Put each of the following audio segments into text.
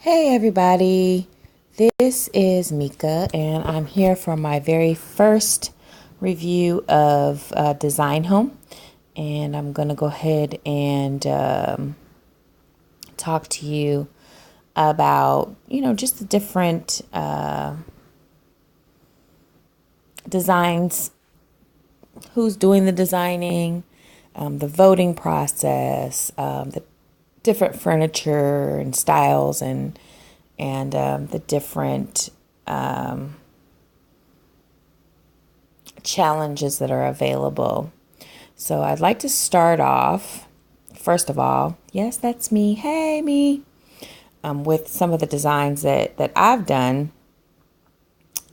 Hey everybody, this is Mika, and I'm here for my very first review of Design Home. And I'm going to go ahead and talk to you about, just the different designs, who's doing the designing, the voting process, the different furniture and styles, and the different challenges that are available. So I'd like to start off, first of all, yes, that's me. Hey, me. With some of the designs that I've done.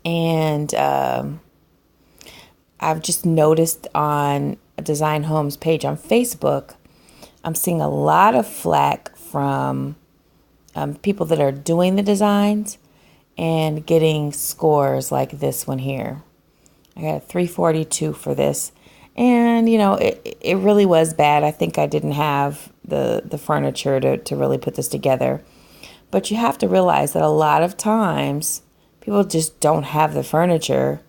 And I've just noticed on Design Home's page on Facebook, I'm seeing a lot of flack from people that are doing the designs and getting scores like this one here. I got a 342 for this. And, it really was bad. I think I didn't have the furniture to really put this together. But you have to realize that a lot of times people just don't have the furniture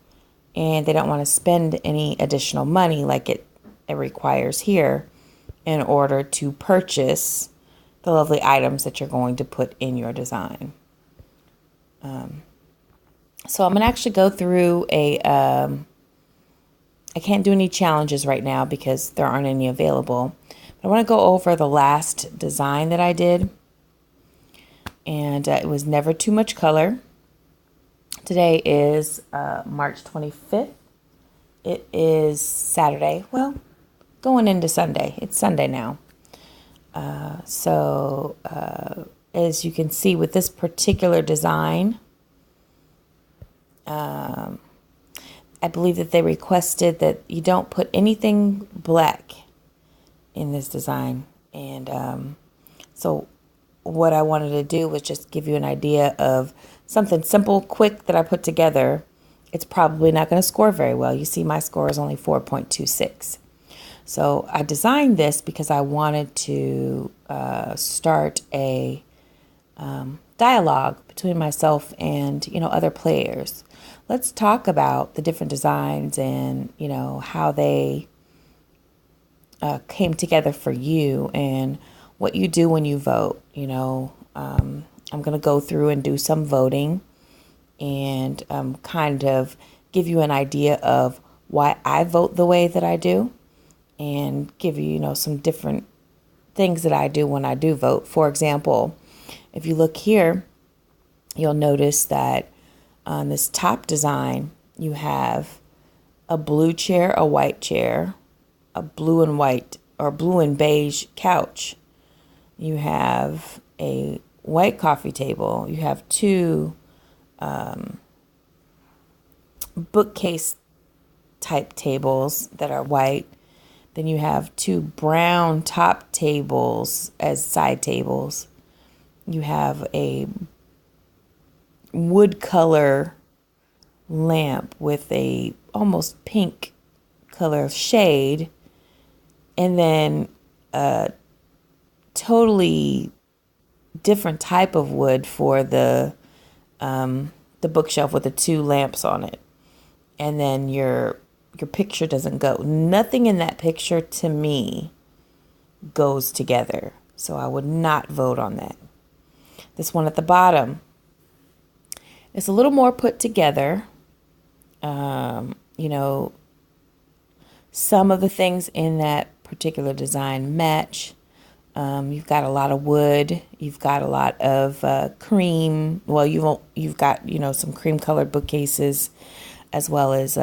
and they don't want to spend any additional money like it requires here in order to purchase the lovely items that you're going to put in your design. So I'm going to actually go through I can't do any challenges right now because there aren't any available. But I want to go over the last design that I did. And it was never too much color. Today is March 25th. It is Saturday. Well, going into Sunday. It's Sunday now. So as you can see with this particular design, I believe that they requested that you don't put anything black in this design. And so what I wanted to do was just give you an idea of something simple, quick that I put together. It's probably not going to score very well. You see my score is only 4.26. So I designed this because I wanted to start a dialogue between myself and, other players. Let's talk about the different designs and, how they came together for you and what you do when you vote. I'm going to go through and do some voting and kind of give you an idea of why I vote the way that I do and give you, some different things that I do when I do vote. For example, if you look here, you'll notice that on this top design, you have a blue chair, a white chair, a blue and white or blue and beige couch. You have a white coffee table. You have two bookcase type tables that are white. Then you have two brown top tables as side tables. You have a wood color lamp with a almost pink color shade, and then a totally different type of wood for the bookshelf with the two lamps on it. And then your picture doesn't go. Nothing in that picture to me goes together. So I would not vote on that. This one at the bottom, it's a little more put together. Some of the things in that particular design match. You've got a lot of wood. You've got a lot of cream. Well, you've got some cream colored bookcases, as well as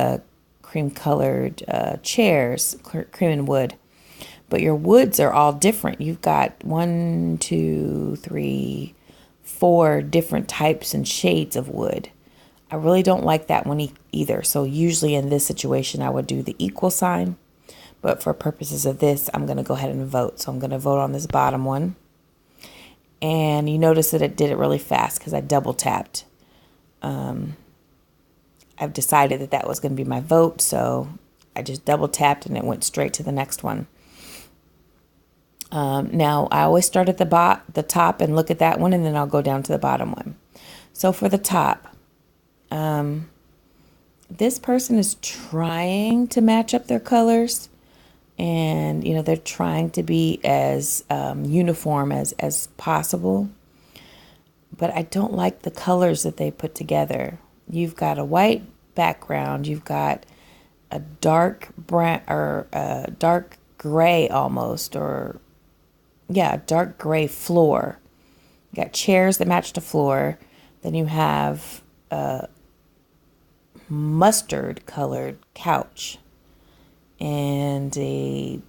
cream colored chairs, cream and wood. But your woods are all different. You've got 1, 2, 3, 4 different types and shades of wood. I really don't like that one either. So usually in this situation, I would do the equal sign. But for purposes of this, I'm going to go ahead and vote. So I'm going to vote on this bottom one. And you notice that it did it really fast because I double tapped. I've decided that was going to be my vote. So I just double tapped and it went straight to the next one. Now, I always start at the top and look at that one, and then I'll go down to the bottom one. So for the top, this person is trying to match up their colors, and they're trying to be as uniform as possible. But I don't like the colors that they put together. You've got a white background, you've got a dark brown or a dark gray almost, or yeah, a dark gray floor. You got chairs that match the floor. Then you have a mustard colored couch, and they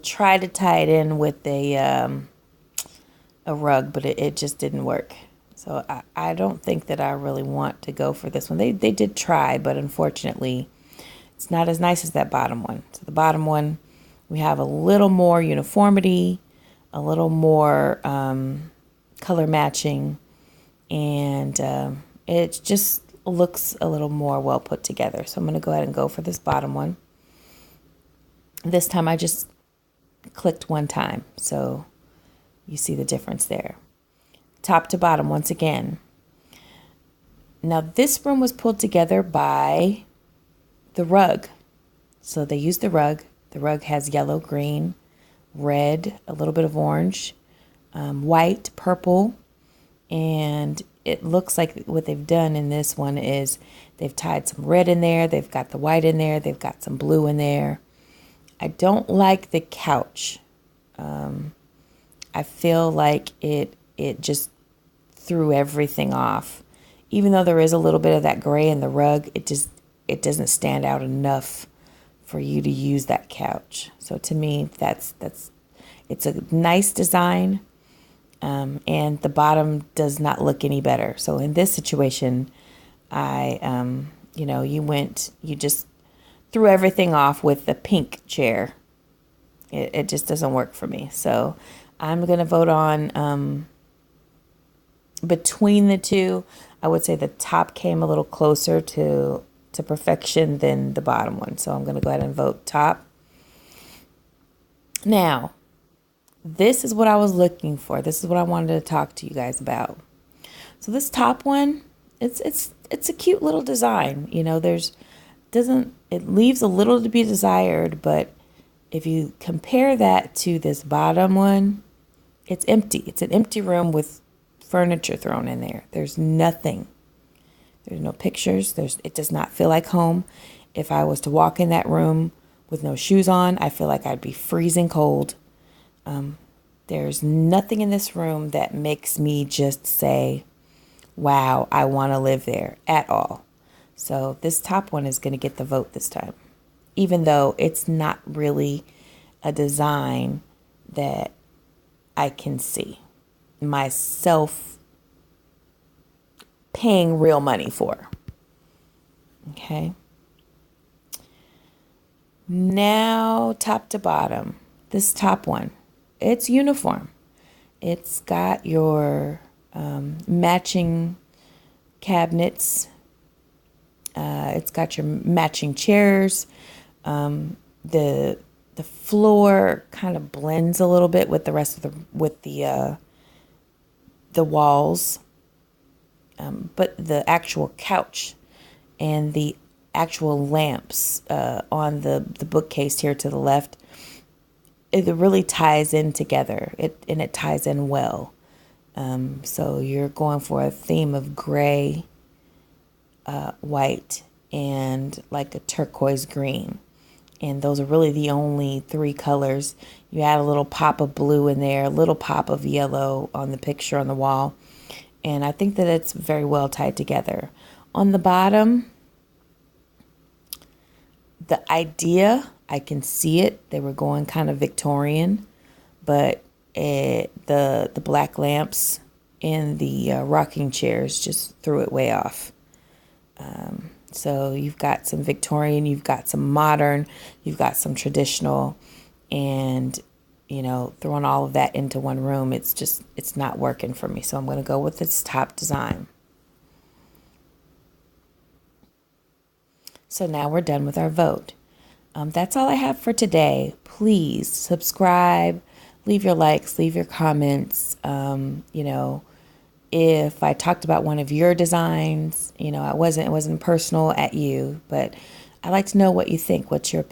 tried to tie it in with a rug, but it just didn't work. So I don't think that I really want to go for this one. They did try, but unfortunately, it's not as nice as that bottom one. So the bottom one, we have a little more uniformity, a little more color matching, and it just looks a little more well put together. So I'm going to go ahead and go for this bottom one. This time I just clicked one time, so you see the difference there. Top to bottom once again. Now this room was pulled together by the rug. So they used the rug. The rug has yellow, green, red, a little bit of orange, white, purple, and it looks like what they've done in this one is they've tied some red in there, they've got the white in there, they've got some blue in there. I don't like the couch. I feel like it just threw everything off. Even though there is a little bit of that gray in the rug, it doesn't stand out enough for you to use that couch. So to me, it's a nice design, and the bottom does not look any better. So in this situation, you just threw everything off with the pink chair. It just doesn't work for me. So I'm going to vote on between the two. I would say the top came a little closer to perfection than the bottom one. So I'm going to go ahead and vote top. Now, this is what I was looking for. This is what I wanted to talk to you guys about. So this top one, it's a cute little design. It leaves a little to be desired, but if you compare that to this bottom one, it's empty. It's an empty room with furniture thrown in there. There's nothing. There's no pictures. It does not feel like home. If I was to walk in that room with no shoes on, I feel like I'd be freezing cold. There's nothing in this room that makes me just say, wow, I want to live there at all. So this top one is going to get the vote this time, even though it's not really a design that I can see myself paying real money for. Okay. Now, top to bottom, this top one, it's uniform. It's got your matching cabinets. It's got your matching chairs. The floor kind of blends a little bit with the rest of the walls. But the actual couch and the actual lamps on the bookcase here to the left, it really ties in together. It ties in well. So you're going for a theme of gray, white, and like a turquoise green. And those are really the only three colors. You add a little pop of blue in there, a little pop of yellow on the picture on the wall. And I think that it's very well tied together. On the bottom, the idea, I can see it. They were going kind of Victorian, but the black lamps and the rocking chairs just threw it way off. So you've got some Victorian, you've got some modern, you've got some traditional, and throwing all of that into one room, it's not working for me. So I'm going to go with this top design. So now we're done with our vote. That's all I have for today. Please subscribe, leave your likes, leave your comments. If I talked about one of your designs, it wasn't personal at you, but I like to know what you think. What's your opinion?